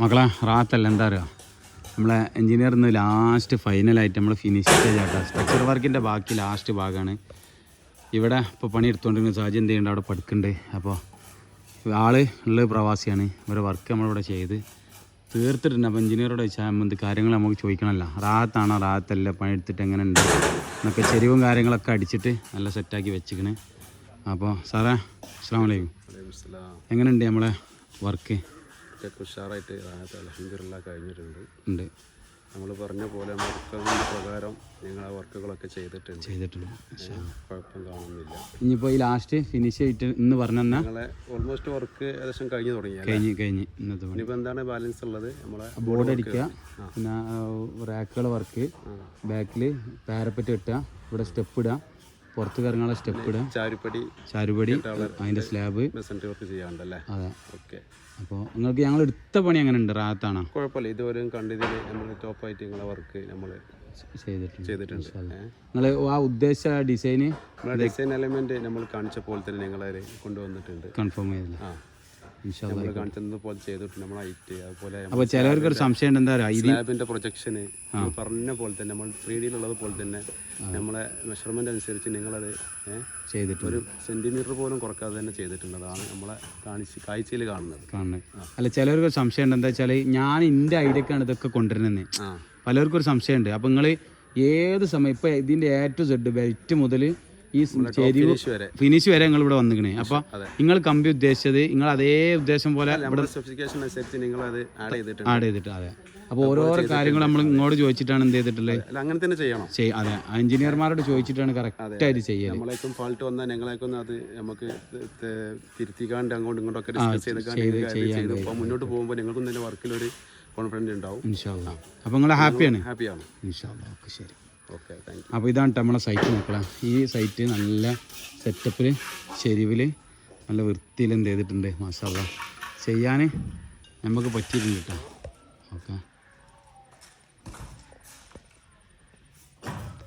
മക്കളെ റാത്തല്ല എന്താ പറയുക, നമ്മളെ എൻജിനീയർ ഇന്ന് ലാസ്റ്റ് ഫൈനലായിട്ട് നമ്മൾ ഫിനിഷ് ചെയ്യാട്ടോ. സ്ട്രക്ചർ വർക്കിൻ്റെ ബാക്കി ലാസ്റ്റ് ഭാഗമാണ്. ഇവിടെ ഇപ്പോൾ പണി എടുത്തുകൊണ്ടിരുന്ന സാഹചര്യം എന്ത് ചെയ്യുന്നുണ്ട്, അവിടെ പഠിക്കുന്നുണ്ട്. അപ്പോൾ ആള് ഉള്ളത് പ്രവാസിയാണ്. ഇവരെ വർക്ക് നമ്മളിവിടെ ചെയ്ത് തീർത്തിട്ടുണ്ട്. അപ്പോൾ എൻജിനീയറോട് ചോദിച്ചാൽ എന്ത് കാര്യങ്ങൾ നമുക്ക് ചോദിക്കണമല്ലോ, റാത്താണോ റാത്തല്ല, പണിയെടുത്തിട്ട് എങ്ങനെ ഉണ്ട് എന്നൊക്കെ ചെരിവും കാര്യങ്ങളൊക്കെ അടിച്ചിട്ട് നല്ല സെറ്റാക്കി വെച്ചിക്കണ്. അപ്പോൾ സാറേ അസ്സലാമു അലൈക്കും, എങ്ങനെയുണ്ട് നമ്മളെ വർക്ക്? ഉഷാറായിട്ട് അൽഹംദുലില്ലാഹ് കഴിഞ്ഞിട്ടുണ്ട്. ഉണ്ട് നമ്മൾ പറഞ്ഞ പോലെ വർക്കുകളുടെ പ്രകാരം ഞങ്ങൾ ആ വർക്കുകളൊക്കെ ചെയ്തിട്ടുണ്ട്. കുഴപ്പം കാണുന്നില്ല. ഇനിയിപ്പോൾ ഈ ലാസ്റ്റ് ഫിനിഷ് ചെയ്തിട്ട് ഇന്ന് പറഞ്ഞാൽ ഞങ്ങളെ ഓൾമോസ്റ്റ് വർക്ക് ഏകദേശം കഴിഞ്ഞ് തുടങ്ങി. ഇന്നത്തെ ഇനിയിപ്പോൾ എന്താണ് ബാലൻസ് ഉള്ളത്? നമ്മളെ ബോർഡ് അടിക്കുക, പിന്നെ റാക്കുകൾ വർക്ക്, ബാക്കിൽ പാരപ്പറ്റ് ഇട്ടുക, ഇവിടെ സ്റ്റെപ്പ് ഇടുക, പുറത്ത് കറങ്ങാനുള്ള സ്റ്റെപ്പ് ഇടുക, ചാരുപടി അതിൻ്റെ സ്ലാബ് വർക്ക് ചെയ്യാണ്ടല്ലേ? അതെ. ഓക്കെ. അപ്പോൾ നിങ്ങൾക്ക് ഞങ്ങൾ എടുത്ത പണി അങ്ങനെ ഉണ്ട്, റാത്താണോ? കുഴപ്പമില്ല. ഇതുവരെ കണ്ടതിൽ നമ്മൾ ടോപ്പായിട്ട് നിങ്ങളെ വർക്ക് നമ്മൾ ചെയ്തിട്ടുണ്ട്. നിങ്ങൾ ആ ഉദ്ദേശിച്ച ഡിസൈൻ എലമെന്റ് നമ്മൾ കാണിച്ച പോലെ തന്നെ നിങ്ങളെ കൊണ്ടുവന്നിട്ടുണ്ട്. കൺഫേം ചെയ്തില്ല? നമ്മൾ കാണിച്ചത് പോലെ ചെയ്തിട്ടുണ്ട്. നമ്മൾ ഹൈറ്റ് അതുപോലെ. അപ്പോൾ ചിലവർക്ക് ഒരു സംശയം ഉണ്ട്, എന്താ പറയുക, സ്ലാബിന്റെ പ്രൊജക്ഷന് പറഞ്ഞ പോലെ തന്നെ നമ്മൾ 3D പോലെ തന്നെ നമ്മളെ മെഷർമെന്റ് അനുസരിച്ച് നിങ്ങളത് ചെയ്തിട്ട് ഒരു സെന്റിമീറ്റർ പോലും കുറക്കാതെ തന്നെ ചെയ്തിട്ടുണ്ട്. അതാണ് നമ്മളെ കാഴ്ചയിൽ കാണുന്നത്. അല്ല, ചിലവർക്ക് സംശയം ഉണ്ട്, എന്താ വെച്ചാൽ ഞാൻ എൻ്റെ ഐഡിയക്കാണ് ഇതൊക്കെ കൊണ്ടുവരുന്നത്. പലർക്കും ഒരു സംശയമുണ്ട്. അപ്പോൾ നിങ്ങൾ ഏത് സമയം ഇപ്പോൾ ഇതിൻ്റെ A to Z ബെൽറ്റ് മുതൽ ഈ ചെരിവ് ഫിനിഷ് വരെ നിങ്ങൾ ഇവിടെ വന്നിക്കണേ. അപ്പൊ നിങ്ങൾ കമ്പി ഉദ്ദേശിച്ചത് നിങ്ങൾ അതേ ഉദ്ദേശം പോലെ ആഡ് ചെയ്തിട്ട്. അതെ. അപ്പോൾ ഓരോരോ കാര്യങ്ങൾ നമ്മൾ ഇങ്ങോട്ട് ചോദിച്ചിട്ടാണ് എന്ത് ചെയ്തിട്ടുള്ളത്, അങ്ങനെ തന്നെ ചെയ്യണം. അതെ, എഞ്ചിനീയർമാരോട് ചോദിച്ചിട്ടാണ് കറക്റ്റായിട്ട് ചെയ്യുക. നമ്മളേക്കും ഫാൾട്ട് വന്നാൽ ഞങ്ങളേക്കും അത് നമുക്ക് തിരുത്തിക്കാണ്ട് അങ്ങോട്ടും ഇങ്ങോട്ടൊക്കെ ഡിസ്കസ് ചെയ്ത് മുന്നോട്ട് പോകുമ്പോൾ നിങ്ങൾക്കും തന്നെ വർക്കിലൊരു കോൺഫിഡൻസ് ഉണ്ടാവും. ഇൻഷാ അല്ലാഹ്. അപ്പോൾ നിങ്ങൾ ഹാപ്പിയാണ്? ഇൻഷാ അല്ലാഹ്. ഓക്കെ, ശരി. അപ്പോൾ ഇതാണ് നമ്മളെ സൈറ്റ് നോക്കണം. ഈ സൈറ്റ് നല്ല സെറ്റപ്പിൽ ചെരിവിൽ നല്ല വൃത്തിയിൽ എന്ത് ചെയ്തിട്ടുണ്ട്, മാഷാ അല്ലാഹ്. ചെയ്യാൻ നമുക്ക് പറ്റിയിട്ടുണ്ട് കേട്ടോ. ഓക്കെ.